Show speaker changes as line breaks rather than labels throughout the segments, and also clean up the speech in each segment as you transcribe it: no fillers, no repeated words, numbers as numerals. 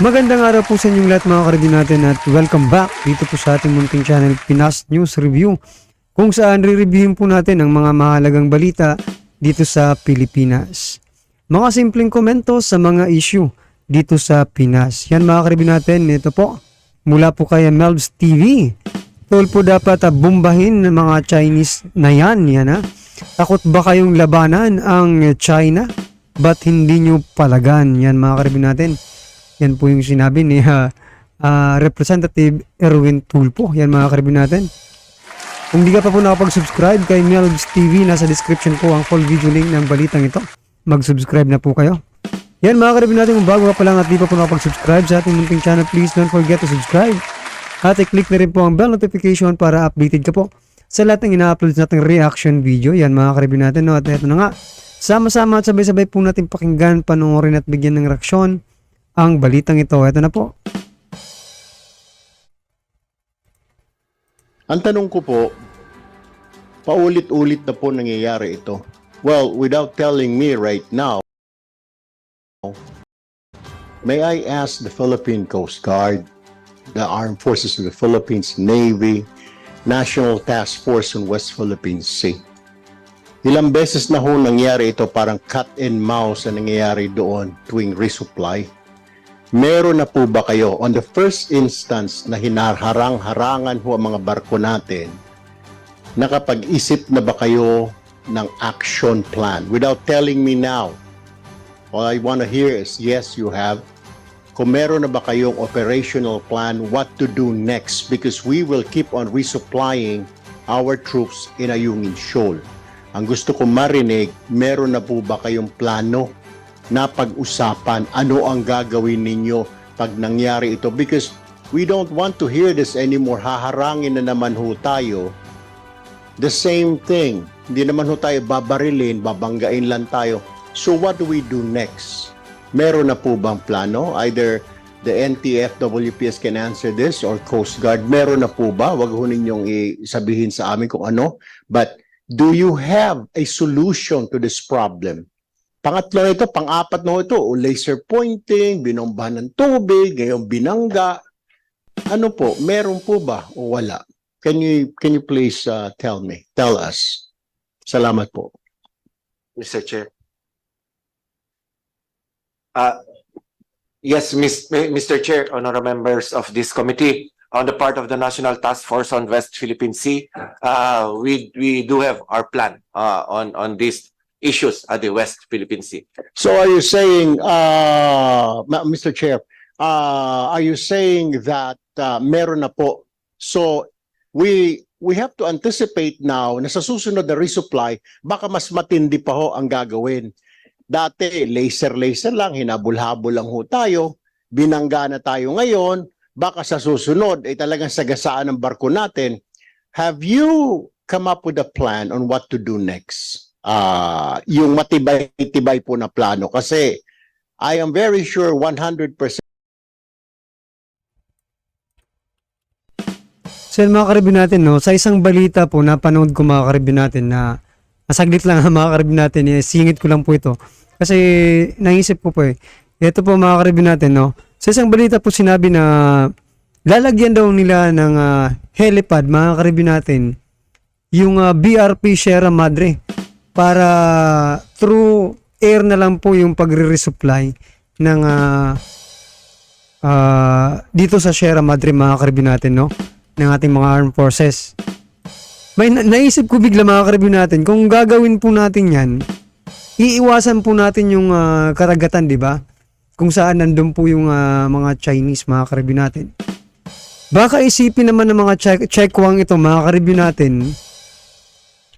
Magandang araw po sa inyong lahat mga karibin natin at welcome back dito po sa ating munting channel Pinas News Review, kung saan re-reviewin po natin ang mga mahalagang balita dito sa Pilipinas. Mga simpleng komento sa mga issue dito sa Pinas. Yan mga karibin natin, ito po mula po kay Melbs TV. Tol po dapat bumbahin ng mga Chinese na yan ha. Takot ba kayong labanan ang China? Ba't hindi nyo palagan? Yan mga karibin natin. Yan po yung sinabi ni Representative Erwin Tulfo. Yan mga karibin natin. Kung di ka pa po nakapag-subscribe kay Melbs TV, nasa description po ang full video link ng balitang ito. Mag-subscribe na po kayo. Yan mga karibin natin, kung bago ka pa lang at di pa po nakapag-subscribe sa ating munting channel, please don't forget to subscribe. At i-click na rin po ang bell notification para updated ka po sa lahat ng ina-upload nating reaction video. Yan mga karibin natin. No? At ito na nga, sama-sama at sabay-sabay po natin pakinggan, panoorin at bigyan ng reaksyon ang balitang ito. Ito na po.
Ang tanong ko po, paulit-ulit na po nangyayari ito. Well, without telling me right now, may I ask the Philippine Coast Guard, the Armed Forces of the Philippines, Navy, National Task Force on West Philippine Sea. Ilang beses na ho nangyari ito, parang cat and mouse na nangyayari doon tuwing resupply. Meron na po ba kayo on the first instance na hinaharang-harangan ho ang mga barko natin, nakapag-isip na ba kayo ng action plan? Without telling me now, all I want to hear is yes, you have. Kung meron na ba kayong operational plan, what to do next? Because we will keep on resupplying our troops in Ayungin Shoal. Ang gusto ko marinig, meron na po ba kayong plano na pag-usapan, ano ang gagawin ninyo pag nangyari ito? Because we don't want to hear this anymore. Haharangin na naman ho tayo. The same thing. Hindi naman ho tayo babarilin, babanggain lang tayo. So what do we do next? Meron na po bang plano? Either the NTF, WPS can answer this or Coast Guard. Meron na po ba? Wag ho ninyong isabihin sa amin kung ano. But do you have a solution to this problem? Pangatlo na ito, pang-apat na ito, laser pointing, binombahan ng tubig, ngayong binangga. Ano po, meron po ba o wala? Can you please tell us? Salamat po.
Mr. Chair. Yes, Mr. Chair, honorable members of this committee, on the part of the National Task Force on West Philippine Sea, we do have our plan on these issues at the West Philippine Sea.
So are you saying, Mr. Chair, are you saying that meron na po? So we have to anticipate now na sa susunod na resupply, baka mas matindi pa ho ang gagawin. Dati, laser lang, hinabol-habol lang ho tayo, binangga na tayo ngayon, baka sa susunod ay talagang sagasaan ng barko natin. Have you come up with a plan on what to do next? Yung matibay-tibay po na plano, kasi I am very sure 100%.
So mga karibin natin, no, sa isang balita po napanood ko mga karibin natin na masaglit lang mga karibin natin, singit ko lang po ito kasi naisip ko po ito po mga karibin natin, no, sa isang balita po sinabi na lalagyan daw nila ng helipad mga karibin natin yung BRP Sierra Madre para through air na lang po yung pagre-resupply ng dito sa Sierra Madre mga karibin natin, no, ng ating mga armed forces. May naisip ko bigla mga karibin natin, kung gagawin po natin yan, iiwasan po natin yung karagatan, di ba? Kung saan nandun po yung mga Chinese mga karibin natin. Baka isipin naman ng mga checkwang ito mga karibin natin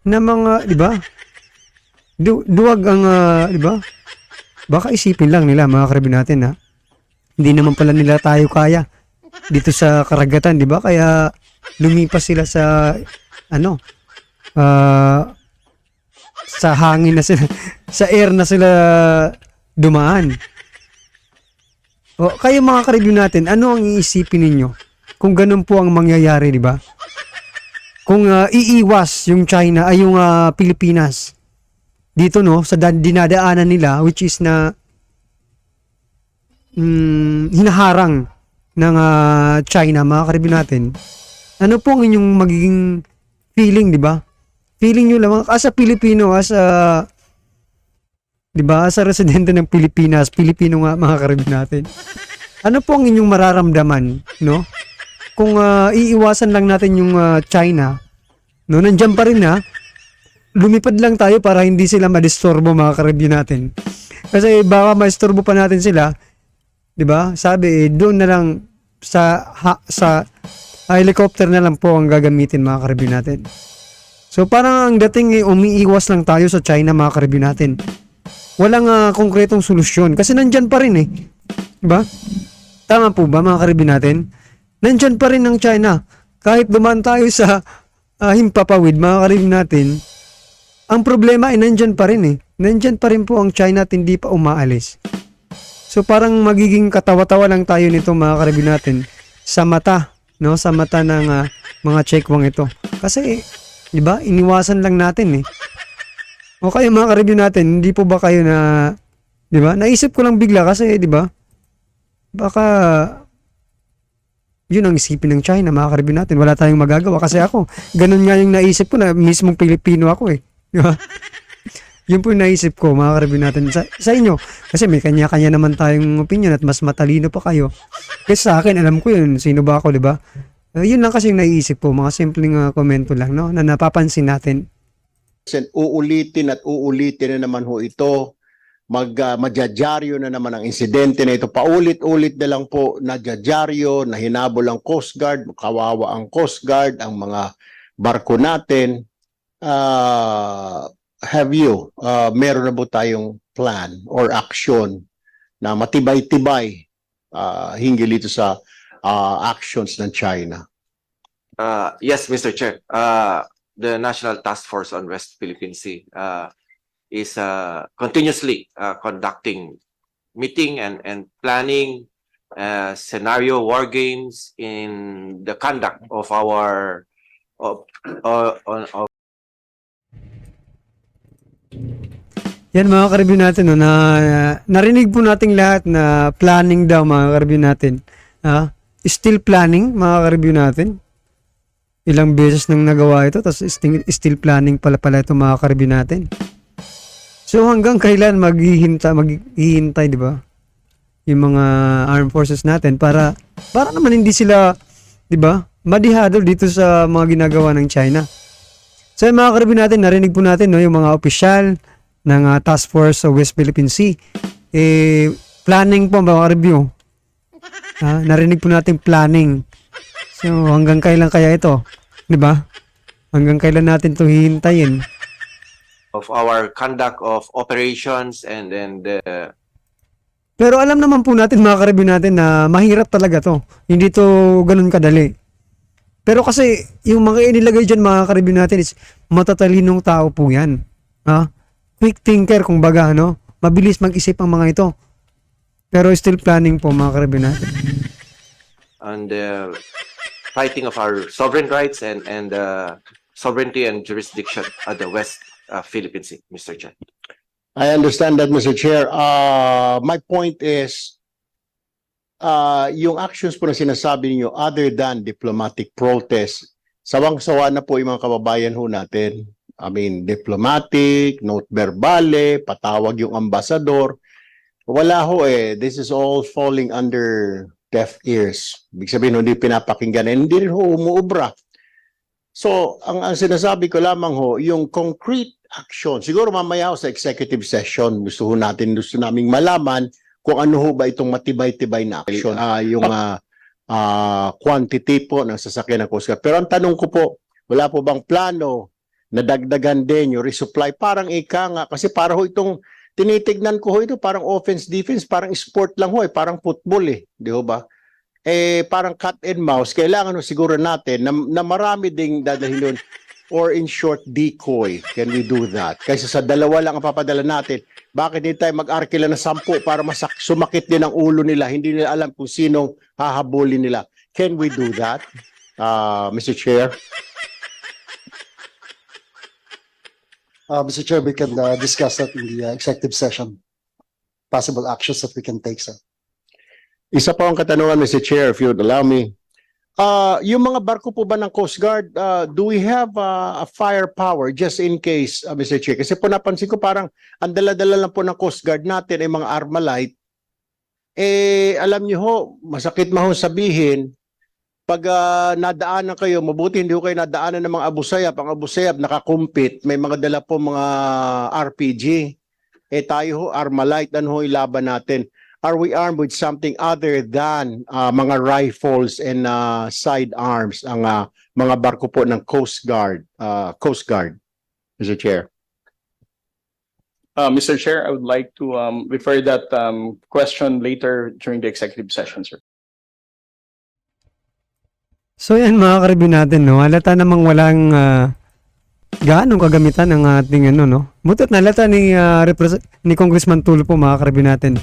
na mga, di ba? Duwag ang, di ba? Baka isipin lang nila mga karibin natin ha. Hindi naman pala nila tayo kaya dito sa karagatan, di ba? Kaya lumipas sila sa sa hangin na sila, sa air na sila dumaan. O kayo mga karibin natin, ano ang iisipin ninyo kung ganun po ang mangyayari, di ba? Kung iiwas yung China ay yung Pilipinas dito, no, sa dinadaanan nila, which is na hinaharang ng China, mga karibyo natin, ano po ang inyong magiging feeling, di ba? Feeling nyo lang, as a Pilipino, di ba, as a residente ng Pilipinas, Pilipino nga mga karibyo natin, ano po ang inyong mararamdaman, no? Kung iiwasan lang natin yung China, no, nandiyan pa rin lumipad lang tayo para hindi sila madisturbo mga karibyo natin. Kasi baka maisturbo pa natin sila, 'di ba? Sabi doon na lang sa helicopter na lang po ang gagamitin mga karibyo natin. So parang ang dating umiiwas lang tayo sa China mga karibyo natin. Walang konkretong solusyon kasi nandiyan pa rin 'di ba? Tama po ba mga karibyo natin? Nandiyan pa rin ang China. Kahit dumaan tayo sa himpapawid mga karibyo natin, ang problema ay nandyan pa rin Nandyan pa rin po ang China at hindi pa umaalis. So parang magiging katawa-tawa lang tayo nito mga karibyo natin sa mata, no? Sa mata ng mga Checkwang ito. Kasi, di ba, iniwasan lang natin O kayo mga karibyo natin, hindi po ba kayo di ba? Naisip ko lang bigla kasi, di ba? Baka yun ang isipin ng China, mga karibyo natin. Wala tayong magagawa kasi ako. Ganun nga yung naisip ko na mismong Pilipino ako Di ba? Yun po yung naisip ko, mga karibyo natin sa inyo. Kasi may kanya-kanya naman tayong opinion at mas matalino pa kayo. Kasi sa akin, alam ko yun. Sino ba ako, di ba? Yun lang kasi yung naiisip ko. Mga simpleng komento lang, no? Na napapansin natin.
Uulitin at uulitin na naman ho ito. Madyadyaryo na naman ang insidente na ito. Paulit-ulit na lang po nadyadyaryo, na hinabol ang Coast Guard, kawawa ang Coast Guard, ang mga barko natin. Meron na po tayong plan or action na matibay-tibay hinggil dito sa actions ng China?
Yes, Mr. Chair. The National Task Force on West Philippine Sea is continuously conducting meeting and planning scenario war games in the conduct of our
Yan mga karibyo natin, no, narinig po nating lahat na planning daw mga karibyo natin. Still planning mga karibyo natin. Ilang beses nang nagawa ito, tapos still planning pala ito mga karibyo natin. So hanggang kailan maghihintay, di ba? Yung mga armed forces natin para naman hindi sila, di ba, madihado dito sa mga ginagawa ng China. So yung mga karibyo natin, narinig po natin, no, yung mga opisyal ng Task Force sa West Philippine Sea. Planning po mga karibyo. Narinig po natin planning. So hanggang kailan kaya ito? Di ba? Hanggang kailan natin ito hihintayin?
Of our conduct of operations and
Pero alam naman po natin mga karibyo natin na mahirap talaga to. Hindi to ganun kadali. Pero kasi yung mga inilagay dyan mga karibyo natin is matatalinong tao po yan. Quick thinker kung baga, no? Mabilis mag-isip ang mga ito. Pero still planning po mga karibyo natin.
and fighting of our sovereign rights and sovereignty and jurisdiction at the West Philippine Sea, Mr. Chair.
I understand that, Mr. Chair. My point is, yung actions po na sinasabi niyo other than diplomatic protest, sawang-sawa na po yung mga kababayan ho natin. I mean, diplomatic, note verbale, patawag yung ambasador. Wala ho This is all falling under deaf ears. Ibig sabihin, hindi pinapakinggan. Hindi rin ho umuubra. So, ang sinasabi ko lamang ho, yung concrete action, siguro mamaya ho sa executive session, gusto naming malaman kung ano ho ba itong matibay-tibay na action. Yung quantity po ng sasakyan ng Coast Guard. Pero ang tanong ko po, wala po bang plano na dagdagan din yung resupply? Parang nga, kasi para ho itong tinitignan ko ho ito, parang offense-defense, parang sport lang ho parang football di ho ba? Parang cat and mouse, kailangan ho siguro natin na marami ding dadalhin doon, or in short, decoy. Can we do that? Kaysa sa dalawa lang ang papadala natin, bakit hindi tayo mag-arkila na 10 para sumakit din ang ulo nila, hindi nila alam kung sinong hahabulin nila. Can we do that, Mr. Chair?
Mr. Chair, we can discuss that in the executive session. Possible actions that we can take, sir.
Isa pa ang katanungan, Mr. Chair, if you would allow me. Yung mga barko po ba ng Coast Guard, do we have a firepower just in case, Mr. Chair? Kasi po napansin ko parang ang dala-dala lang po ng Coast Guard natin ay mga Armalite. Alam niyo ho, masakit mahong sabihin, pag nadaanan kayo, mabuti hindi ho kayo nadaanan ng mga Abu Sayyaf. Ang Abu Sayyaf nakakumpit, may mga dala po mga RPG. Tayo ho, Armalite, ano ho ilaban natin? Are we armed with something other than mga rifles and sidearms ang mga barko po ng Coast Guard, Mr. Chair?
Mr. Chair, I would like to refer that question later during the executive session, sir.
So yan mga karibyo natin, no? Halata namang walang gaanong kagamitan ng ating ano, no? Butot na halata ni Congressman Tulfo, mga karibyo natin.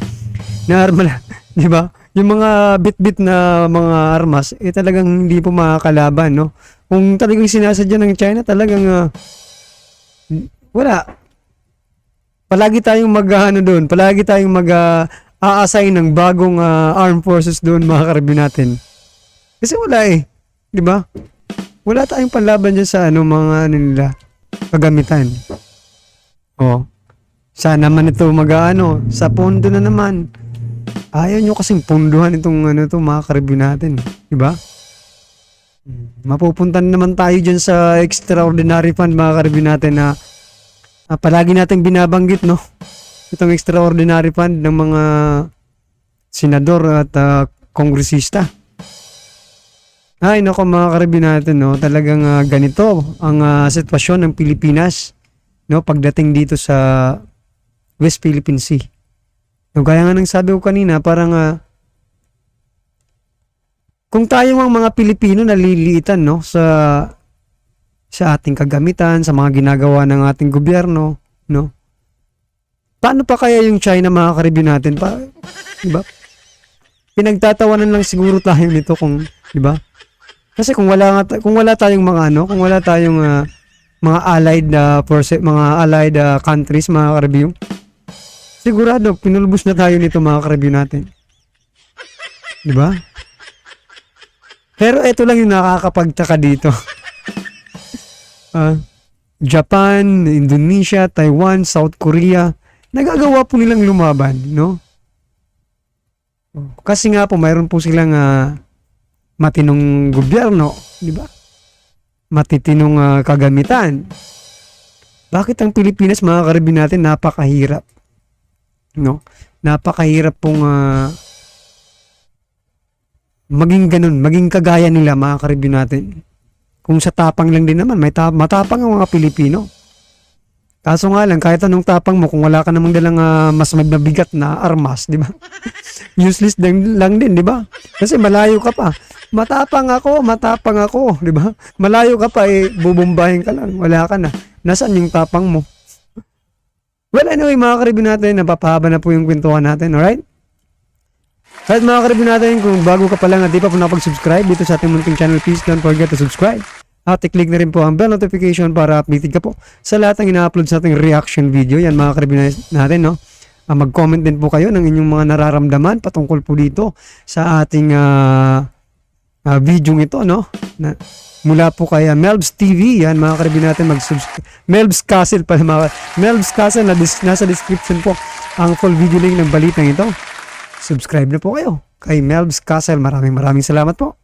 Na arma, di ba? Yung mga bit-bit na mga armas, talagang hindi po makakalaban, no? Kung talagang sinasadya ng China, talagang wala. Palagi tayong mag-ano doon, palagi tayong mag-a-assign ng bagong armed forces doon, mga karibyo natin. Kasi wala di ba? Wala tayong panlaban dyan sa mga nila, kagamitan. Sana man ito sa pondo na naman. Ayaw nyo kasing punduhan itong mga karibyo natin, di ba? Mapupunta naman tayo dyan sa extraordinary fund, mga karibyo natin, na palagi natin binabanggit, no? Itong extraordinary fund ng mga senador at kongresista. Ay, nako mga karibyo natin, no? Talagang ganito ang sitwasyon ng Pilipinas, no? Pagdating dito sa West Philippine Sea. No, kaya nga nang sabi ko kanina, parang kung tayo ang mga Pilipino naliliitan, no, sa ating kagamitan, sa mga ginagawa ng ating gobyerno, no? Paano pa kaya yung China, mga karibyo natin? Diba? Pinagtatawanan lang siguro tayo nito kung, diba? Kasi kung wala tayong mga kung wala tayong mga allied countries, mga karibyo, sigurado pinulbos na tayo nito, mga karibyo natin. Diba? Pero ito lang yung nakakapagtaka dito. Japan, Indonesia, Taiwan, South Korea, nagagawa po nilang lumaban, no? Kasi nga po mayroon po silang matinong gobyerno, di ba? Matitinong kagamitan. Bakit ang Pilipinas, mga karibyo natin, napakahirap? No? Napakahirap pong maging ganun, maging kagaya nila, mga karibyo natin. Kung sa tapang lang din naman, matapang ang mga Pilipino. Kaso nga lang, kahit anong tapang mo, kung wala ka namang dalang mas mabigat na armas, di ba? Useless lang din, di ba? Kasi malayo ka pa. Matapang ako, di ba? Malayo ka pa, bubombahin ka lang, wala ka na. Nasaan yung tapang mo? Well, anyway, mga karibyo natin, napapahaba na po yung kwentuhan natin, alright? Kahit mga karibyo natin, kung bago ka pa lang at di pa po nakapag-subscribe dito sa ating munting channel, please don't forget to subscribe. At i-click na rin po ang bell notification para updated ka po sa lahat ng ina-upload sa ating reaction video. Yan mga karibyo natin, no? Mag-comment din po kayo ng inyong mga nararamdaman patungkol po dito sa ating video ito, no? Mula po kay Melbs TV, yan mga karibyo natin, Melbs Castle pala, Melbs Castle, nasa description po ang full video link ng balitang ito. Subscribe na po kayo kay Melbs Castle. Maraming salamat po.